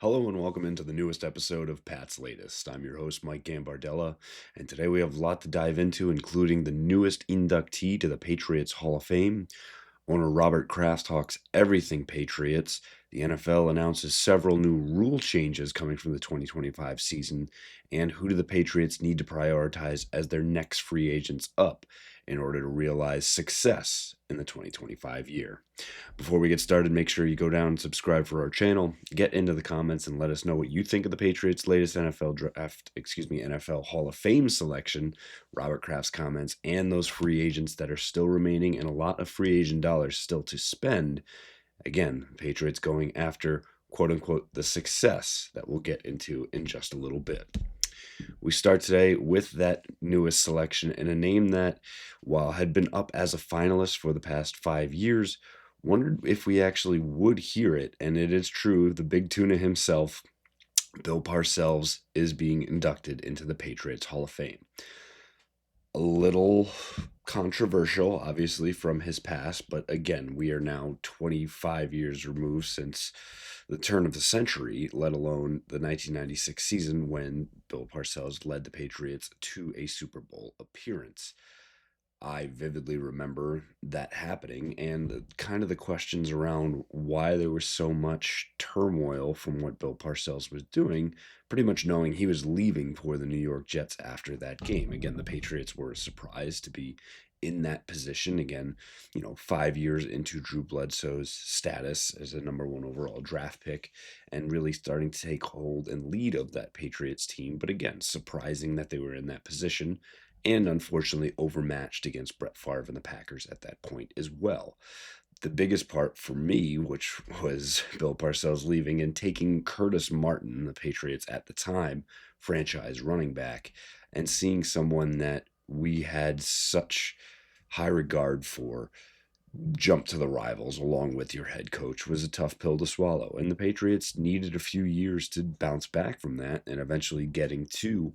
Hello and welcome into the newest episode of Pat's Latest. I'm your host, Mike Gambardella, and today we have a lot to dive into, including the newest inductee to the Patriots Hall of Fame. Owner Robert Kraft talks everything Patriots. The NFL announces several new rule changes coming from the 2025 season, and who do the Patriots need to prioritize as their next free agents up in order to realize success in the 2025 year. Before we get started, make sure you go down and subscribe for our channel. Get into the comments and let us know what you think of the Patriots' latest NFL Hall of Fame selection, Robert Kraft's comments, and those free agents that are still remaining, and a lot of free agent dollars still to spend. Again, Patriots going after quote unquote the success that we'll get into in just a little bit. We start today with that newest selection and a name that, while had been up as a finalist for the past 5 years, wondered if we actually would hear it. And it is true, the big tuna himself, Bill Parcells, is being inducted into the Patriots Hall of Fame. A little controversial, obviously, from his past, but again, we are now 25 years removed since the turn of the century, let alone the 1996 season when Bill Parcells led the Patriots to a Super Bowl appearance. I vividly remember that happening and kind of the questions around why there was so much turmoil from what Bill Parcells was doing, pretty much knowing he was leaving for the New York Jets after that game. Again, the Patriots were surprised to be in that position. Again, 5 years into Drew Bledsoe's status as a number one overall draft pick and really starting to take hold and lead of that Patriots team. But again, surprising that they were in that position and unfortunately overmatched against Brett Favre and the Packers at that point as well. The biggest part for me, which was Bill Parcells leaving and taking Curtis Martin, the Patriots at the time, franchise running back, and seeing someone that we had such high regard for jump to the rivals along with your head coach was a tough pill to swallow. And the Patriots needed a few years to bounce back from that and eventually getting to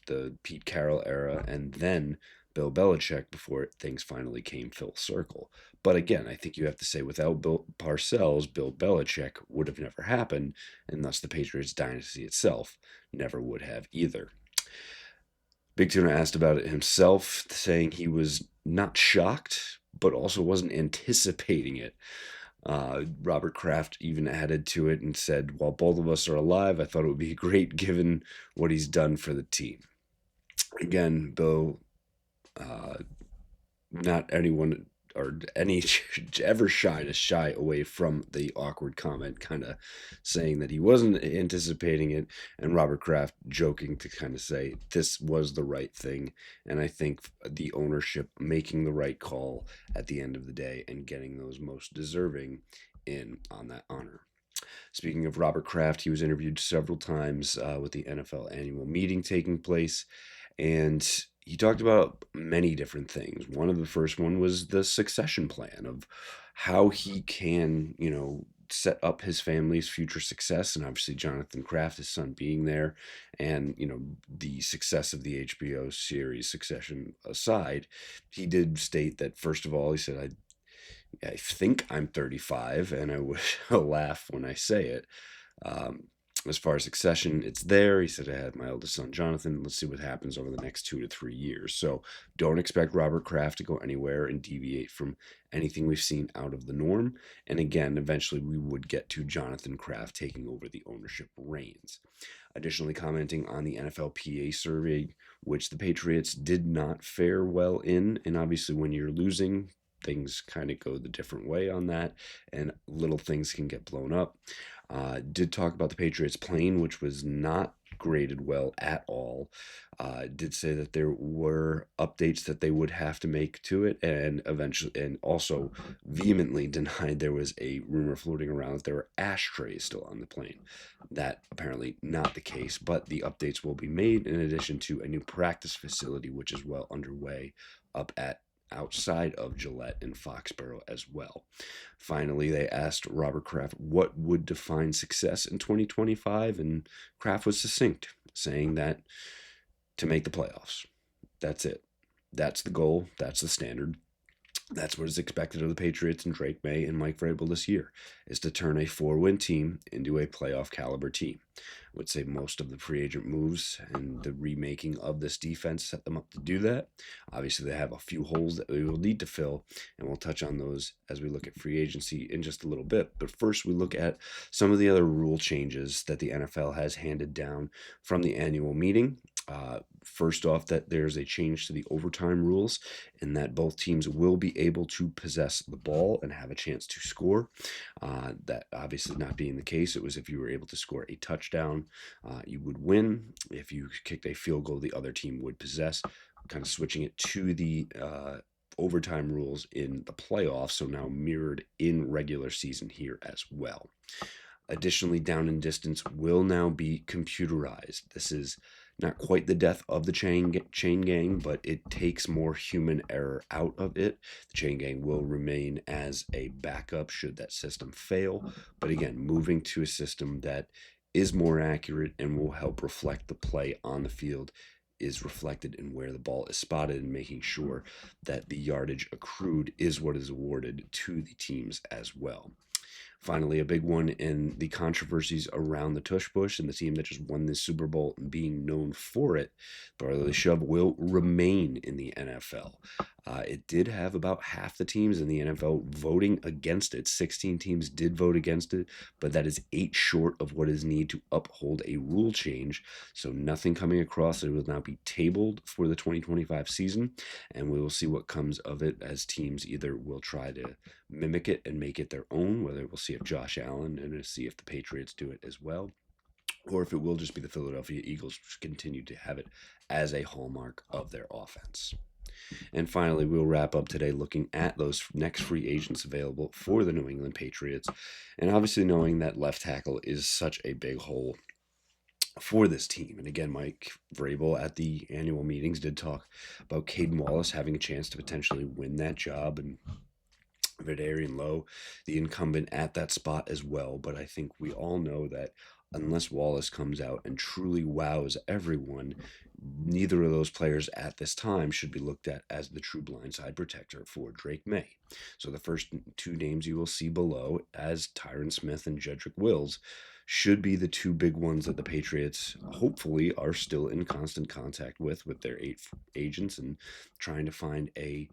the Pete Carroll era and then Bill Belichick before things finally came full circle. But again, I think you have to say without Bill Parcells, Bill Belichick would have never happened, and thus the Patriots dynasty itself never would have either. Big Tuna asked about it himself, saying he was not shocked, but also wasn't anticipating it. Robert Kraft even added to it and said, while both of us are alive, I thought it would be great given what he's done for the team. Again, Bill, not anyone or any ever shy away from the awkward comment, kind of saying that he wasn't anticipating it, and Robert Kraft joking to kind of say this was the right thing, and I think the ownership making the right call at the end of the day and getting those most deserving in on that honor. Speaking of Robert Kraft, he was interviewed several times with the NFL annual meeting taking place, and he talked about many different things. One of the first one was the succession plan of how he can, set up his family's future success, and obviously Jonathan Kraft, his son, being there, and the success of the HBO series Succession aside, he did state that first of all, he said, I think I'm 35, and I would laugh when I say it. As far as succession, it's there. He said, I had my eldest son, Jonathan. Let's see what happens over the next 2 to 3 years. So don't expect Robert Kraft to go anywhere and deviate from anything we've seen out of the norm. And again, eventually we would get to Jonathan Kraft taking over the ownership reins. Additionally, commenting on the NFLPA survey, which the Patriots did not fare well in. And obviously when you're losing, things kind of go the different way on that, and little things can get blown up. Did talk about the Patriots plane, which was not graded well at all. Did say that there were updates that they would have to make to it, and eventually, and also vehemently denied there was a rumor floating around that there were ashtrays still on the plane. That apparently not the case, but the updates will be made in addition to a new practice facility, which is well underway up at outside of Gillette and Foxborough as well. Finally, they asked Robert Kraft what would define success in 2025, and Kraft was succinct, saying that to make the playoffs. That's it. That's the goal. That's the standard. That's what is expected of the Patriots and Drake May and Mike Vrabel this year, is to turn a 4-win team into a playoff caliber team. I would say most of the free agent moves and the remaking of this defense set them up to do that. Obviously, they have a few holes that we will need to fill, and we'll touch on those as we look at free agency in just a little bit. But first, we look at some of the other rule changes that the NFL has handed down from the annual meeting. First off, that there's a change to the overtime rules in that both teams will be able to possess the ball and have a chance to score. That obviously not being the case. It was if you were able to score a touchdown, you would win. If you kicked a field goal, the other team would possess. Kind of switching it to the overtime rules in the playoffs, so now mirrored in regular season here as well. Additionally, down and distance will now be computerized. This is not quite the death of the chain gang, but it takes more human error out of it. The chain gang will remain as a backup should that system fail. But again, moving to a system that is more accurate and will help reflect the play on the field is reflected in where the ball is spotted and making sure that the yardage accrued is what is awarded to the teams as well. Finally, a big one in the controversies around the tush push and the team that just won this Super Bowl and being known for it, Brotherly Shove will remain in the NFL. It did have about half the teams in the NFL voting against it. 16 teams did vote against it, but that is 8 short of what is needed to uphold a rule change. So nothing coming across. It will now be tabled for the 2025 season, and we will see what comes of it as teams either will try to mimic it and make it their own, whether we'll see if Josh Allen and see if the Patriots do it as well, or if it will just be the Philadelphia Eagles continue to have it as a hallmark of their offense. And finally, we'll wrap up today looking at those next free agents available for the New England Patriots. And obviously knowing that left tackle is such a big hole for this team. And again, Mike Vrabel at the annual meetings did talk about Caden Wallace having a chance to potentially win that job, and Vederian Lowe, the incumbent at that spot as well. But I think we all know that unless Wallace comes out and truly wows everyone, neither of those players at this time should be looked at as the true blindside protector for Drake May. So the first 2 names you will see below as Tyron Smith and Jedrick Wills should be the 2 big ones that the Patriots hopefully are still in constant contact with their 8 agents and trying to find a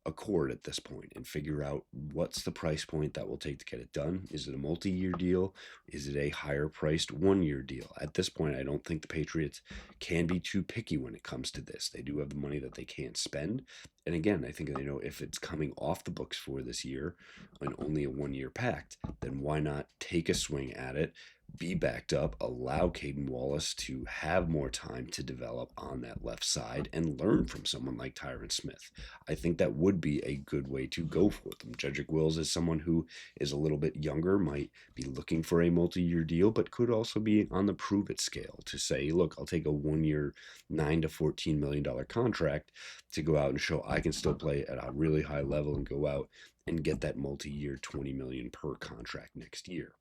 accord at this point and figure out what's the price point that will take to get it done. Is it a multi-year deal? Is it a higher priced 1-year deal? At this point, I don't think the Patriots can be too picky when it comes to this. They do have the money that they can't spend. And again, I think they know if it's coming off the books for this year and only a 1-year pact, then why not take a swing at it, be backed up, allow Caden Wallace to have more time to develop on that left side and learn from someone like Tyron Smith. I think that would be a good way to go for them. Jedrick Wills is someone who is a little bit younger, might be looking for a multi-year deal, but could also be on the prove-it scale to say, look, I'll take a 1-year, $9 to $14 million contract to go out and show I can still play at a really high level and go out and get that multi-year $20 million per contract next year.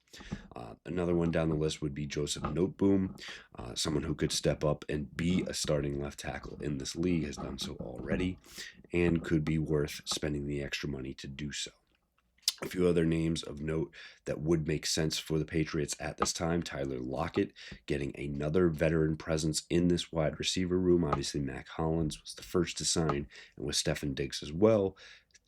Another one down the list would be Joseph Noteboom, someone who could step up and be a starting left tackle in this league, has done so already, and could be worth spending the extra money to do so. A few other names of note that would make sense for the Patriots at this time: Tyler Lockett, getting another veteran presence in this wide receiver room. Obviously, Mac Hollins was the first to sign, and with Stefon Diggs as well.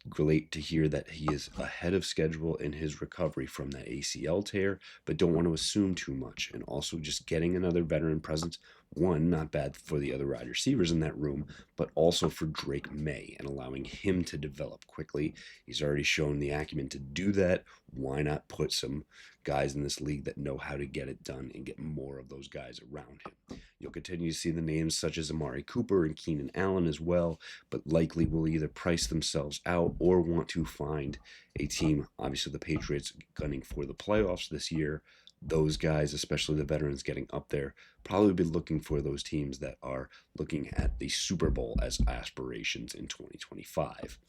Great to hear that he is ahead of schedule in his recovery from that ACL tear, but don't want to assume too much. And also just getting another veteran presence, one, not bad for the other wide receivers in that room, but also for Drake May and allowing him to develop quickly. He's already shown the acumen to do that. Why not put some guys in this league that know how to get it done and get more of those guys around him? You'll continue to see the names such as Amari Cooper and Keenan Allen as well, but likely will either price themselves out or want to find a team. Obviously, the Patriots gunning for the playoffs this year. Those guys, especially the veterans getting up there, probably be looking for those teams that are looking at the Super Bowl as aspirations in 2025.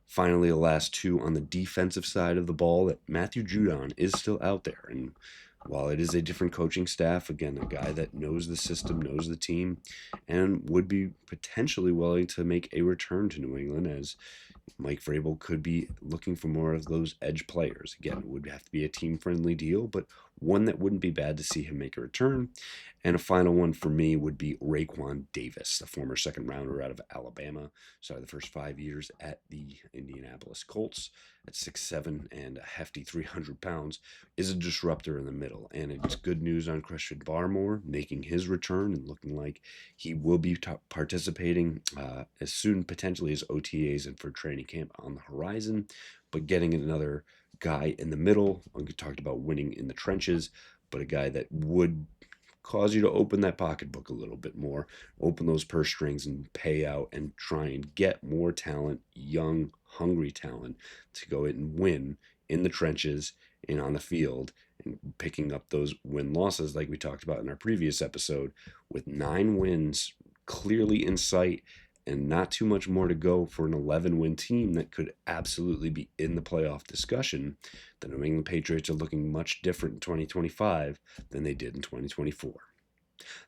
Finally, the last 2 on the defensive side of the ball, that Matthew Judon is still out there. And while it is a different coaching staff, again, a guy that knows the system, knows the team, and would be potentially willing to make a return to New England, as Mike Vrabel could be looking for more of those edge players. Again, it would have to be a team-friendly deal, but one that wouldn't be bad to see him make a return. And a final one for me would be Raekwon Davis, the former second rounder out of Alabama. Started the first 5 years at the Indianapolis Colts at 6'7" and a hefty 300 pounds, is a disruptor in the middle. And it's good news on Christian Barmore making his return and looking like he will be participating as soon potentially as OTAs and for training camp on the horizon. But getting another guy in the middle, we talked about winning in the trenches, but a guy that would cause you to open that pocketbook a little bit more, open those purse strings and pay out and try and get more talent, young, hungry talent to go in and win in the trenches and on the field, and picking up those win-losses like we talked about in our previous episode, with 9 wins clearly in sight and not too much more to go for an 11-win team that could absolutely be in the playoff discussion. The New England Patriots are looking much different in 2025 than they did in 2024.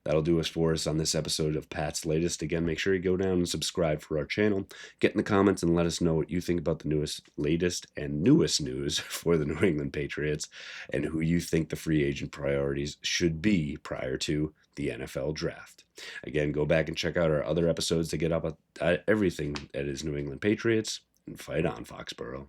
That'll do us for us on this episode of Pat's Latest. Again, make sure you go down and subscribe for our channel. Get in the comments and let us know what you think about the latest and newest news for the New England Patriots and who you think the free agent priorities should be prior to the NFL draft. Again, go back and check out our other episodes to get up at everything that is New England Patriots, and fight on, Foxborough.